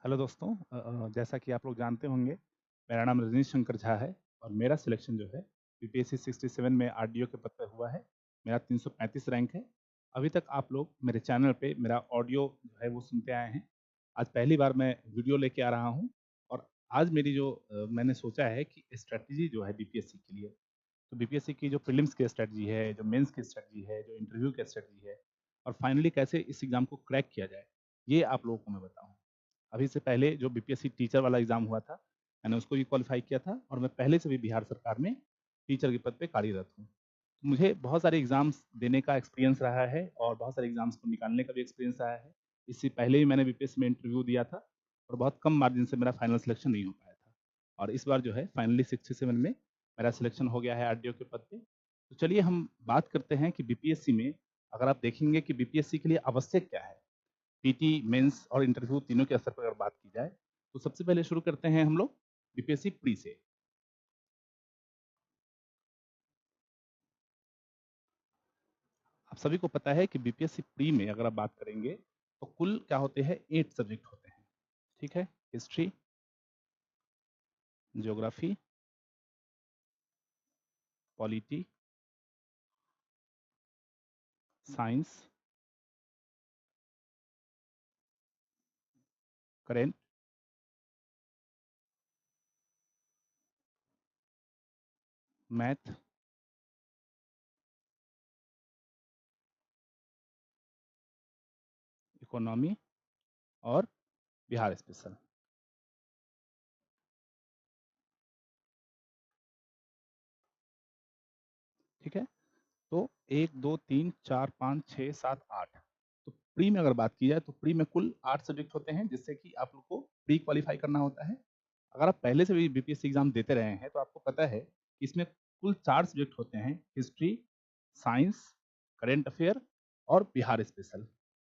Hello दोस्तों, जैसा कि आप लोग जानते होंगे, मेरा नाम रजनीश शंकर झा है और मेरा सिलेक्शन जो है बीपीएससी 67 में आरडीओ के पद पे हुआ है। मेरा 335 रैंक है। अभी तक आप लोग मेरे चैनल पे मेरा ऑडियो जो है वो सुनते आए हैं। आज पहली बार मैं वीडियो लेके आ रहा हूँ और आज मेरी जो मैंने सोचा है कि स्ट्रैटेजी जो है बीपीएससी के लिए, तो बीपीएससी की जो प्रीलिम्स की स्ट्रैटेजी है, जो मेंस की स्ट्रैटेजी है, जो इंटरव्यू की स्ट्रैटेजी है और फाइनली कैसे इस एग्ज़ाम को क्रैक किया जाए, ये आप लोगों को मैं बताऊँ। अभी से पहले जो बीपीएससी टीचर वाला एग्ज़ाम हुआ था, मैंने उसको भी क्वालिफ़ाई किया था और मैं पहले से भी बिहार सरकार में टीचर के पद पे कार्यरत हूँ। मुझे बहुत सारे एग्ज़ाम्स देने का एक्सपीरियंस रहा है और बहुत सारे एग्ज़ाम्स को निकालने का भी एक्सपीरियंस रहा है। इससे पहले भी मैंने बीपीएससी में इंटरव्यू दिया था और बहुत कम मार्जिन से मेरा फाइनल सिलेक्शन नहीं हो पाया था। और इस बार जो है फाइनली 67 में मेरा सिलेक्शन हो गया है आरडीओ के पद पे। तो चलिए हम बात करते हैं कि बीपीएससी में अगर आप देखेंगे कि बीपीएससी के लिए आवश्यक क्या है? पीटी, मेंस और इंटरव्यू तीनों के स्तर पर अगर बात की जाए, तो सबसे पहले शुरू करते हैं हम लोग बीपीएससी प्री से। आप सभी को पता है कि बीपीएससी प्री में अगर आप बात करेंगे, तो कुल क्या होते हैं 8 सब्जेक्ट होते हैं, ठीक है? History, geography, polity, science, current, math, economy और बिहार स्पेशल, ठीक है? तो 1, 2, 3, 4, 5, 6, 7, 8 तो प्री में अगर बात की जाए तो प्री में कुल 8 सब्जेक्ट होते हैं जिससे कि आप लोग को प्री क्वालिफाई करना होता है। अगर आप पहले से भी बीपीएससी एग्जाम देते रहे हैं तो आपको पता है कि इसमें कुल 4 सब्जेक्ट होते हैं, हिस्ट्री, साइंस, करेंट अफेयर और बिहार स्पेशल।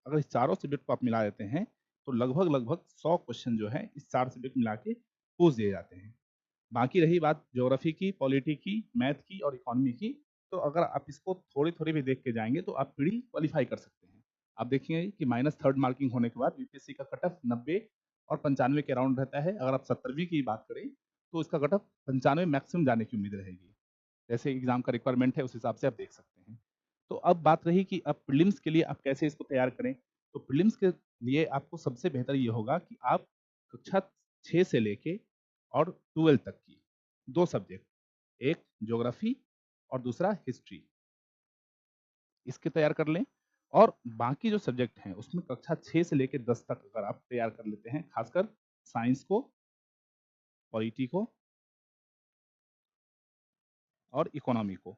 अगर इस चारों सब्जेक्ट को आप मिला देते हैं तो लगभग लगभग 100 क्वेश्चन जो है इस 4 सब्जेक्ट मिला के पूछ दिए जाते हैं। बाकी रही बात ज्योग्राफी की, पॉलिटी की, मैथ की और इकोनॉमी की, तो अगर आप इसको थोड़ी-थोड़ी भी देख के जाएँगे तो आप प्री क्वालीफाई कर सकते हैं। आप देखेंगे कि माइनस थर्ड मार्किंग होने के बाद यूपीएससी का कट ऑफ 90 और 95 के अराउंड रहता है। अगर आप 70वीं की बात करें, तो इसका कट ऑफ 95 मैक्सिमम जाने की उम्मीद रहेगी। जैसे एग्ज़ाम का रिक्वायरमेंट है, उस हिसाब से आप देख सकते हैं। तो अब बात रही कि अब प्रीलिम्स के लिए आप कैसे इसको तैयार करें? तो प्रीलिम्स के लिए आपको सबसे बेहतर ये होगा कि आप कक्षा 6 से लेके और 12 तक की 2 सब्जेक्ट, एक ज्योग्राफी और दूसरा हिस्ट्री, इसके तैयार कर लें और बाकी जो सब्जेक्ट हैं, उसमें कक्षा 6 से लेके 10 तक अगर आप तैयार कर लेते हैं, खासकर साइंस को, पॉलिटी को और इकोनॉमी को।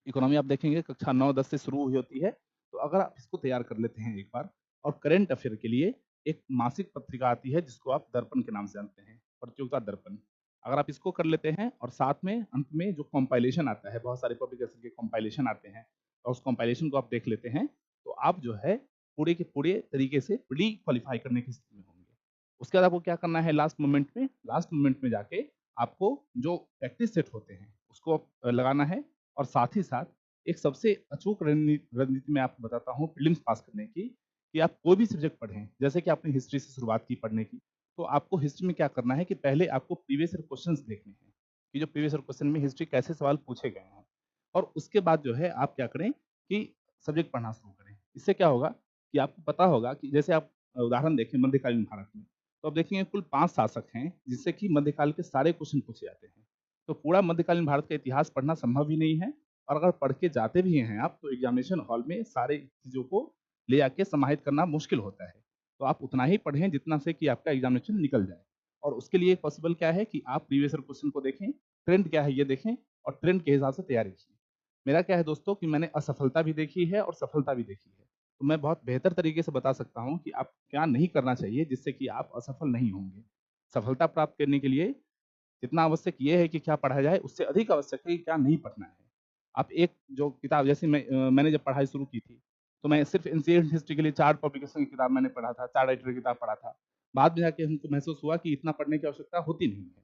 इकोनॉमी आप देखेंगे कक्षा 9-10 से शुरू हुई होती है, तो अगर आप इसको तैयार कर लेते हैं एक बार और करंट अफेयर के लिए एक मासिक पत्रिका आती है जिसको आप दर्पण के नाम से जानते हैं, प्रतियोगिता दर्पण। अगर आप इसको कर लेते हैं और साथ में अंत में जो कंपाइलेशन आता है, बहुत सारे पब्लिकेशन के कंपाइलेशन आते हैं और उस कंपाइलेशन को आप देख लेते हैं, तो आप जो है पूरे के पूरे तरीके से प्री क्वालीफाई करने की स्थिति में होंगे। उसके बाद आपको क्या करना है लास्ट मोमेंट में जाके आपको जो प्रैक्टिस सेट होते हैं, उसको लगाना है और साथ ही साथ एक सबसे अचूक रणनीति मैं आपको बताता हूँ प्रीलिम्स पास करने की, कि आप कोई भी सब्जेक्ट पढ़ें, जैसे कि आपने हिस्ट्री से शुरुआत की पढ़ने की, तो आपको हिस्ट्री में क्या करना है कि पहले आपको प्रीवियस ईयर क्वेश्चंस देखने हैं, कि जो प्रीवियस ईयर क्वेश्चन में हिस्ट्री कैसे सवाल पूछे गए हैं और उसके बाद जो है आप क्या करें कि सब्जेक्ट पढ़ना शुरू करें। इससे क्या होगा कि आपको पता होगा कि जैसे आप उदाहरण देखें मध्यकालीन भारत में, तो आप देखेंगे कुल 5 शासक हैं, जिससे कि मध्यकाल के सारे क्वेश्चन पूछे जाते हैं। तो पूरा मध्यकालीन भारत का इतिहास पढ़ना संभव ही नहीं है और अगर पढ़ के जाते भी हैं आप, तो एग्जामिनेशन हॉल में सारे चीज़ों को ले आके समाहित करना मुश्किल होता है। तो आप उतना ही पढ़ें जितना से कि आपका एग्जामिनेशन निकल जाए और उसके लिए पॉसिबल क्या है कि आप प्रीवियस ईयर क्वेश्चन को देखें, ट्रेंड क्या है ये देखें और ट्रेंड के हिसाब से तैयारी कीजिए। मेरा क्या है दोस्तों कि मैंने असफलता भी देखी है और सफलता भी देखी है। तो मैं बहुत बेहतर तरीके से बता सकता हूँ कि आप क्या नहीं करना चाहिए जिससे कि आप असफल नहीं होंगे। सफलता प्राप्त करने के लिए जितना आवश्यक ये है कि क्या पढ़ा जाए, उससे अधिक आवश्यक है कि क्या नहीं पढ़ना है। आप एक जो किताब जैसे मैंने जब पढ़ाई शुरू की थी, तो मैं सिर्फ़ एंशिएंट हिस्ट्री के लिए 4 पब्लिकेशन की किताब मैंने पढ़ा था, 4 राइटर की किताब पढ़ा था। बाद में जाके हमको महसूस हुआ कि इतना पढ़ने की आवश्यकता होती नहीं है,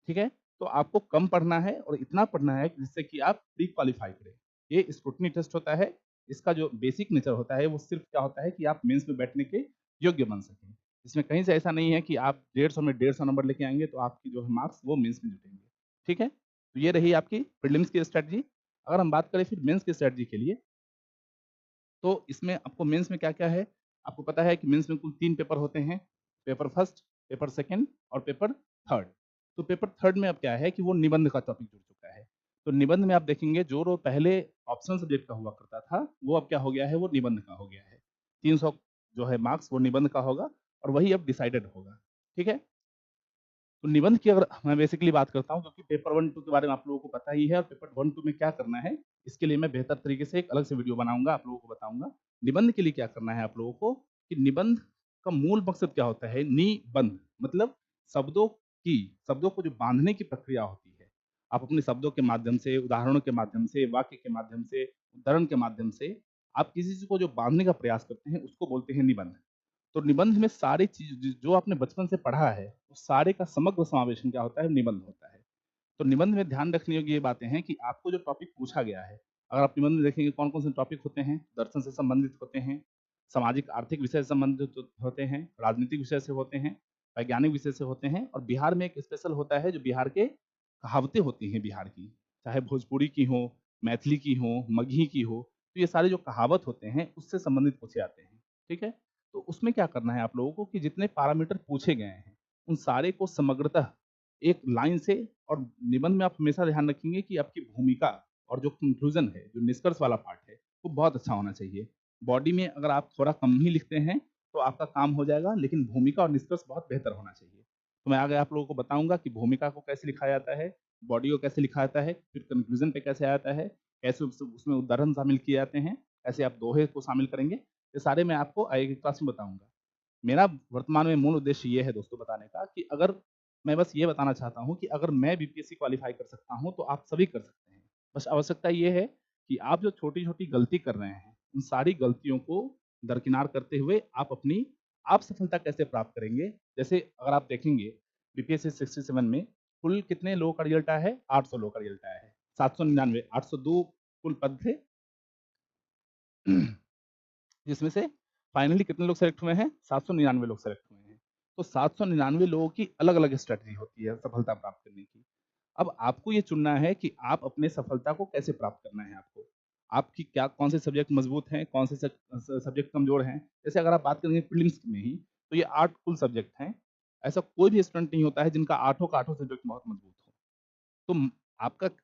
ठीक है? तो आपको कम पढ़ना है और इतना पढ़ना है जिससे कि आप प्री क्वालीफाई करें। ये स्क्रूटनी टेस्ट होता है, इसका जो बेसिक नेचर होता है, वो सिर्फ़ क्या होता है कि आप मेंस में बैठने के योग्य बन सकें। इसमें कहीं से ऐसा नहीं है कि आप 150 में 150 नंबर लेके आएँगे तो आपकी जो है मार्क्स वो मेंस में जुटेंगे, ठीक है? तो ये रही आपकी प्रीलिम्स की स्ट्रैटेजी। अगर हम बात करें फिर मेंस की स्ट्रैटेजी के लिए, तो इसमें आपको मेंस में क्या-क्या है, आपको पता है कि मेंस में कुल 3 पेपर होते हैं, पेपर फर्स्ट, पेपर सेकंड और पेपर थर्ड। तो पेपर थर्ड में अब क्या है कि वो निबंध का टॉपिक जुड़ चुका है। तो निबंध में आप देखेंगे जो पहले ऑप्शनल सब्जेक्ट का हुआ करता था, वो अब क्या हो गया है, वो निबंध का हो गया है। 300 जो है मार्क्स वो निबंध का होगा और वही अब डिसाइडेड होगा, ठीक है? तो निबंध की अगर मैं बेसिकली बात करता हूँ क्योंकि पेपर 1-2 के बारे में आप लोगों को पता ही है और पेपर 1-2 में क्या करना है, इसके लिए मैं बेहतर तरीके से एक अलग से वीडियो बनाऊँगा, आप लोगों को बताऊँगा। निबंध के लिए क्या करना है आप लोगों को कि निबंध का मूल मकसद क्या होता है? निबंध मतलब शब्दों शब्दों को जो बाँधने की प्रक्रिया होती है। आप अपने शब्दों के माध्यम से, उदाहरणों के माध्यम से, वाक्य के माध्यम से, उद्धरण के माध्यम से आप किसी चीज़ को जो बाँधने का प्रयास करते हैं, उसको बोलते हैं निबंध। तो निबंध में सारी चीज़ जो आपने बचपन से पढ़ा है, उस सारे का समग्र समावेशन क्या होता है? निबंध होता है। तो निबंध में ध्यान रखने योग्य ये बातें हैं कि आपको जो टॉपिक पूछा गया है, अगर आप निबंध में देखेंगे कौन-कौन से टॉपिक होते हैं, दर्शन से संबंधित होते हैं, सामाजिक आर्थिक विषय से संबंधित होते हैं, राजनीतिक विषय से होते हैं, वैज्ञानिक विषय से होते हैं और बिहार में एक स्पेशल होता है जो बिहार के कहावतें होती हैं बिहार की, चाहे भोजपुरी की हो, मैथिली की हो, मगही की हो, तो ये सारे जो कहावत होते हैं, उससे संबंधित पूछे जाते हैं, ठीक है? तो उसमें क्या करना है आप लोगों को कि जितने पैरामीटर पूछे गए हैं, उन सारे को समग्रतः एक लाइन से और निबंध में आप हमेशा ध्यान रखेंगे कि आपकी भूमिका और जो कंक्लूज़न है, जो निष्कर्ष वाला पार्ट है, वो बहुत अच्छा होना चाहिए। बॉडी में अगर आप थोड़ा कम ही लिखते हैं, तो आपका काम हो जाएगा, लेकिन भूमिका और निष्कर्ष बहुत बेहतर होना चाहिए। तो मैं आगे आप लोगों को बताऊँगा कि भूमिका को कैसे लिखा जाता है, बॉडी को कैसे लिखा जाता है, फिर कंक्लूज़न पे कैसे आता है, कैसे उसमें उदाहरण शामिल किए जाते हैं, कैसे आप दोहे को शामिल करेंगे, ये सारे मैं आपको आगे की क्लास में बताऊँगा। मेरा वर्तमान में मूल उद्देश्य ये है दोस्तों बताने का कि अगर मैं बस ये बताना चाहता हूँ कि अगर मैं बीपीएससी क्वालीफाई कर सकता हूँ, तो आप सभी कर सकते हैं। बस आवश्यकता ये है कि आप जो छोटी-छोटी गलती कर रहे हैं, उन सारी गलतियों को दरकिनार करते हुए आप सफलता कैसे प्राप्त करेंगे? जैसे अगर आप देखेंगे बीपीएससी 67 में कुल कितने लोगों का रिज़ल्ट आया है? 800 लोगों का रिज़ल्ट आया है। 799 802 कुल पद थे। जिसमें से फाइनली कितने लोग सेलेक्ट हुए हैं? 799 लोग सेलेक्ट हुए हैं। तो 799 लोगों की अलग-अलग स्ट्रैटेजी होती है सफलता प्राप्त करने की। अब आपको ये चुनना है कि आप अपने सफलता को कैसे प्राप्त करना है आपको। आपकी क्या कौन से सब्जेक्ट मज़बूत हैं, कौन से सब्जेक्ट कमज़ोर हैं। जैसे अगर आप बात करेंगे प्रीलिम्स में ही, तो ये 8 कुल सब्जेक्ट हैं। ऐसा कोई भी स्टूडेंट नहीं होता है जिनका आठों का आठों सब्जेक्ट बहुत मज़बूत हो। तो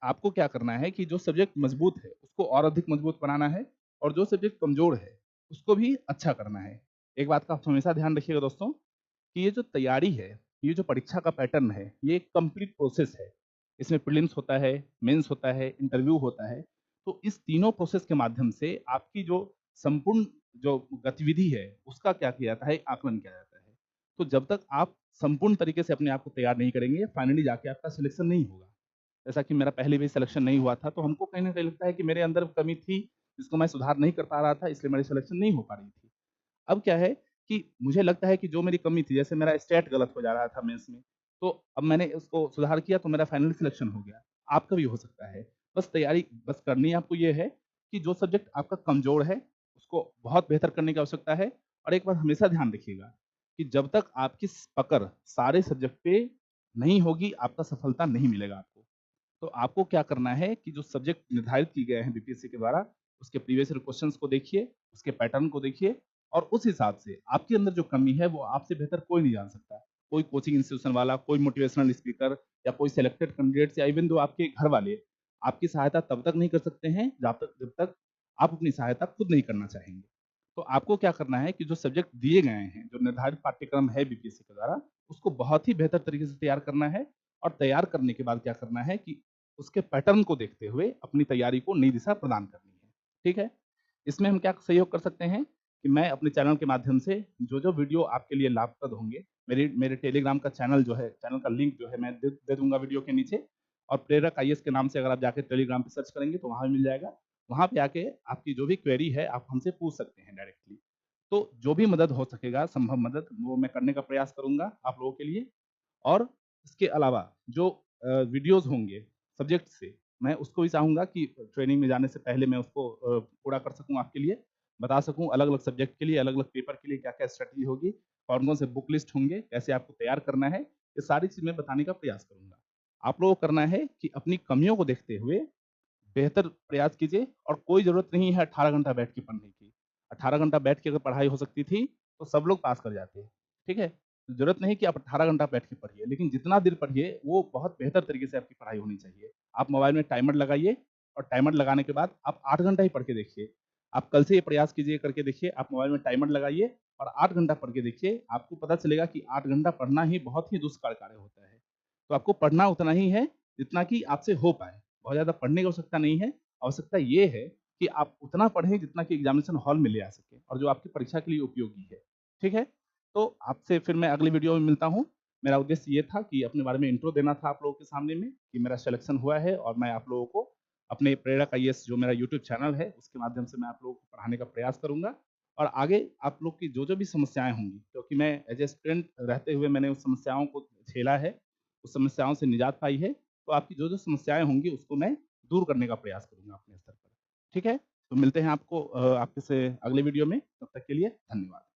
आपको क्या करना है कि जो सब्जेक्ट मज़बूत है, उसको और अधिक मज़बूत बनाना है और जो सब्जेक्ट कमज़ोर है, उसको भी अच्छा करना है। एक बात का आप हमेशा ध्यान रखिएगा दोस्तों कि ये जो तैयारी है, ये जो परीक्षा का पैटर्न है, ये एक कंप्लीट प्रोसेस है। इसमें प्रीलिम्स होता है, मेंस होता है, इंटरव्यू होता है। तो इस तीनों प्रोसेस के माध्यम से आपकी जो संपूर्ण जो गतिविधि है, उसका क्या किया जाता है, आकलन किया जाता है। तो जब तक आप संपूर्ण तरीके से अपने आप को तैयार नहीं करेंगे, फाइनली जाके आपका सिलेक्शन नहीं होगा। जैसा कि मेरा पहले भी सिलेक्शन नहीं हुआ था, तो हमको कहीं न कहीं लगता है कि मेरे अंदर कमी थी, जिसको मैं सुधार नहीं कर पा रहा था, इसलिए मेरी सिलेक्शन नहीं हो पा रही थी। अब क्या है कि मुझे लगता है कि जो मेरी कमी थी, जैसे मेरा स्टेट गलत हो जा रहा था मेंस में, तो अब मैंने उसको सुधार किया तो मेरा फाइनली सिलेक्शन हो गया। आपका भी हो सकता है। बस करनी आपको ये है कि जो सब्जेक्ट आपका कमज़ोर है, उसको बहुत बेहतर करने की आवश्यकता है और एक बात हमेशा ध्यान रखिएगा कि जब तक आपकी पकड़ सारे सब्जेक्ट पे नहीं होगी, आपका सफलता नहीं मिलेगा आपको। तो आपको क्या करना है कि जो सब्जेक्ट निर्धारित किए गए हैं बीपीएससी के द्वारा, उसके प्रीवियस ईयर क्वेश्चंस को देखिए, उसके पैटर्न को देखिए और उस हिसाब से आपके अंदर जो कमी है, वो आपसे बेहतर कोई नहीं जान सकता। कोई कोचिंग इंस्टीट्यूशन वाला, कोई मोटिवेशनल स्पीकर या कोई सिलेक्टेड कैंडिडेट्स या इवन दो आपके घर वाले, आपकी सहायता तब तक नहीं कर सकते हैं, जब तक आप अपनी सहायता खुद नहीं करना चाहेंगे। तो आपको क्या करना है कि जो सब्जेक्ट दिए गए हैं, जो निर्धारित पाठ्यक्रम है बीपीएससी के द्वारा, उसको बहुत ही बेहतर तरीके से तैयार करना है और तैयार करने के बाद क्या करना है कि उसके पैटर्न को देखते हुए अपनी तैयारी को नई दिशा प्रदान करनी है, ठीक है? इसमें हम क्या सहयोग कर सकते हैं कि मैं अपने चैनल के माध्यम से जो-जो वीडियो आपके लिए लाभप्रद होंगे, मेरे मेरे टेलीग्राम का चैनल जो है, चैनल का लिंक जो है मैं दे दे दूँगा वीडियो के नीचे और प्रेरक आईएएस के नाम से अगर आप जाके टेलीग्राम पे सर्च करेंगे तो वहाँ भी मिल जाएगा। वहाँ पे आके आपकी जो भी क्वेरी है, आप हमसे पूछ सकते हैं डायरेक्टली। तो जो भी मदद हो सकेगा, संभव मदद, वो मैं करने का प्रयास करूँगा आप लोगों के लिए। और इसके अलावा जो वीडियोज़ होंगे सब्जेक्ट से, मैं उसको भी चाहूँगा कि ट्रेनिंग में जाने से पहले मैं उसको पूरा कर सकूँ आपके लिए। बता सकूँ अलग-अलग सब्जेक्ट के लिए, अलग-अलग पेपर के लिए क्या-क्या स्ट्रैटेजी होगी, कौन-कौन से बुक लिस्ट होंगे, कैसे आपको तैयार करना है, ये सारी चीज़ मैं बताने का प्रयास करूँगा। आप लोगों को करना है कि अपनी कमियों को देखते हुए बेहतर प्रयास कीजिए और कोई ज़रूरत नहीं है 18 घंटा बैठ के पढ़ने की। 18 घंटा बैठ के अगर पढ़ाई हो सकती थी, तो सब लोग पास कर जाते। ठीक है? ज़रूरत नहीं कि आप 18 घंटा बैठ के पढ़िए, लेकिन जितना देर पढ़िए, वो बहुत बेहतर तरीके से आपकी पढ़ाई होनी चाहिए। आप मोबाइल में टाइमर लगाइए और टाइमर लगाने के बाद आप 8 घंटा ही पढ़ के देखिए। आप कल से ये प्रयास कीजिए, करके देखिए, आप मोबाइल में टाइमर लगाइए और 8 घंटा पढ़ के देखिए, आपको पता चलेगा कि 8 घंटा पढ़ना ही बहुत ही दुष्कर कार्य होता है। तो आपको पढ़ना उतना ही है, जितना कि आपसे हो पाए। बहुत ज़्यादा पढ़ने की आवश्यकता नहीं है, आवश्यकता ये है कि आप उतना पढ़ें जितना कि एग्ज़ामिनेशन हॉल में ले आ सकें और जो आपकी परीक्षा के लिए उपयोगी है। ठीक है? तो आपसे फिर मैं अगली वीडियो में मिलता हूँ। मेरा उद्देश्य ये था कि अपने बारे में इंट्रो देना था आप लोगों के सामने में कि मेरा सिलेक्शन हुआ है और मैं आप लोगों को अपने प्रेरक आईएएस जो मेरा यूट्यूब चैनल है, उसके माध्यम से मैं आप लोगों को पढ़ाने का प्रयास करूँगा और आगे आप लोग की जो-जो भी समस्याएँ होंगी, क्योंकि मैं एज़ ए स्टूडेंट रहते हुए मैंने उस समस्याओं को झेला है, उस समस्याओं से निजात पाई है, तो आपकी जो-जो समस्याएँ होंगी उसको मैं दूर करने का प्रयास करूँगा अपने स्तर पर। ठीक है? तो मिलते हैं आपको आपके से अगले वीडियो में, तब तक के लिए धन्यवाद।